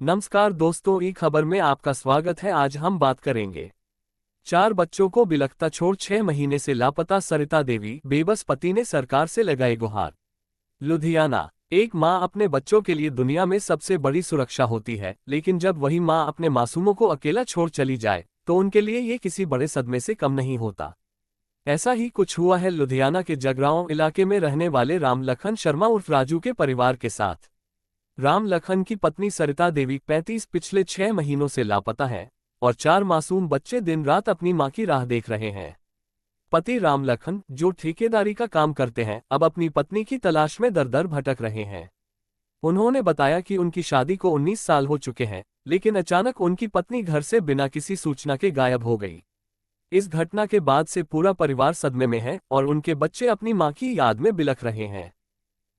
नमस्कार दोस्तों, ई खबर में आपका स्वागत है। आज हम बात करेंगे 4 बच्चों को बिलखता छोड़ 6 महीने से लापता सरिता देवी, बेबस पति ने सरकार से लगाई गुहार। लुधियाना। एक माँ अपने बच्चों के लिए दुनिया में सबसे बड़ी सुरक्षा होती है, लेकिन जब वही माँ अपने मासूमों को अकेला छोड़ चली जाए तो उनके लिए ये किसी बड़े सदमे से कम नहीं होता। ऐसा ही कुछ हुआ है लुधियाना के जगरांव इलाके में रहने वाले राम लखन शर्मा उर्फ राजू के परिवार के साथ। राम लखन की पत्नी सरिता देवी 35 पिछले 6 महीनों से लापता है और 4 मासूम बच्चे दिन रात अपनी मां की राह देख रहे हैं। पति राम लखन, जो ठेकेदारी का काम करते हैं, अब अपनी पत्नी की तलाश में दर दर भटक रहे हैं। उन्होंने बताया कि उनकी शादी को 19 साल हो चुके हैं, लेकिन अचानक उनकी पत्नी घर से बिना किसी सूचना के गायब हो गई। इस घटना के बाद से पूरा परिवार सदमे में है और उनके बच्चे अपनी मां की याद में बिलख रहे हैं।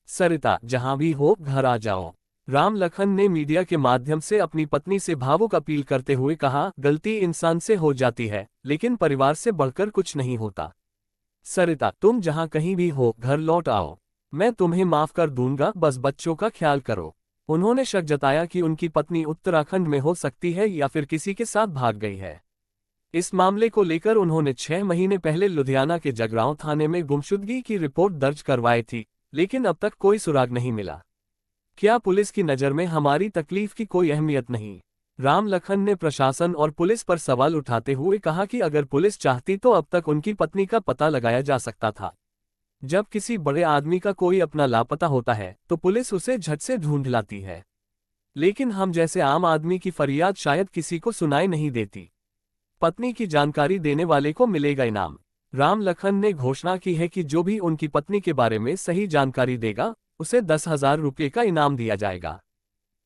सरिता, जहां भी हो घर आ जाओ। राम लखन ने मीडिया के माध्यम से अपनी पत्नी से भावुक अपील करते हुए कहा, गलती इंसान से हो जाती है, लेकिन परिवार से बढ़कर कुछ नहीं होता। सरिता, तुम जहां कहीं भी हो घर लौट आओ। मैं तुम्हें माफ कर दूंगा, बस बच्चों का ख्याल करो। उन्होंने शक जताया कि उनकी पत्नी उत्तराखंड में हो सकती है या फिर किसी के साथ भाग गई है। इस मामले को लेकर उन्होंने 6 महीने पहले लुधियाना के जगरांव थाने में गुमशुदगी की रिपोर्ट दर्ज करवाई थी, लेकिन अब तक कोई सुराग नहीं मिला। क्या पुलिस की नज़र में हमारी तकलीफ की कोई अहमियत नहीं? राम लखन ने प्रशासन और पुलिस पर सवाल उठाते हुए कहा कि अगर पुलिस चाहती तो अब तक उनकी पत्नी का पता लगाया जा सकता था। जब किसी बड़े आदमी का कोई अपना लापता होता है तो पुलिस उसे झट से ढूंढ लाती है, लेकिन हम जैसे आम आदमी की फरियाद शायद किसी को सुनाई नहीं देती। पत्नी की जानकारी देने वाले को मिलेगा इनाम। राम लखन ने घोषणा की है कि जो भी उनकी पत्नी के बारे में सही जानकारी देगा उसे 10,000 रुपये का इनाम दिया जाएगा।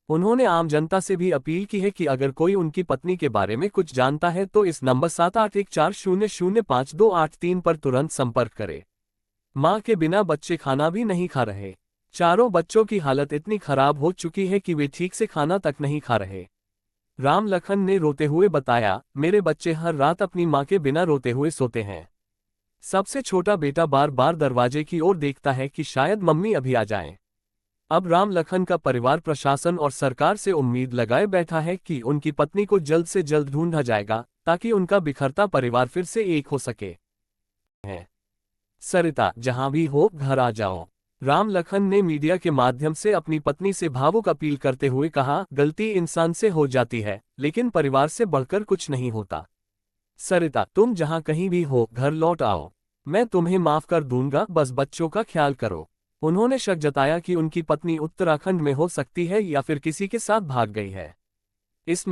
उन्होंने आम जनता से भी अपील की है कि अगर कोई उनकी पत्नी के बारे में कुछ जानता है तो इस नंबर 7814005283 पर तुरंत संपर्क करे। मां के बिना बच्चे खाना भी नहीं खा रहे। चारों बच्चों की हालत इतनी खराब हो चुकी है कि वे ठीक से खाना तक नहीं खा रहे। राम लखन ने रोते हुए बताया, मेरे बच्चे हर रात अपनी मां के बिना रोते हुए सोते हैं। सबसे छोटा बेटा बार बार दरवाजे की ओर देखता है कि शायद मम्मी अभी आ जाएं। अब राम लखन का परिवार प्रशासन और सरकार से उम्मीद लगाए बैठा है कि उनकी पत्नी को जल्द से जल्द ढूंढा जाएगा ताकि उनका बिखरता परिवार फिर से एक हो सके। सरिता, जहां भी हो घर आ जाओ। राम लखन ने मीडिया के माध्यम से अपनी पत्नी से भावुक अपील करते हुए कहा, गलती इंसान से हो जाती है, लेकिन परिवार से बढ़कर कुछ नहीं होता। सरिता, तुम जहां कहीं भी हो घर लौट आओ। मैं तुम्हें माफ कर दूंगा, बस बच्चों का ख्याल करो। उन्होंने शक जताया कि उनकी पत्नी उत्तराखंड में हो सकती है या फिर किसी के साथ भाग गई है। इस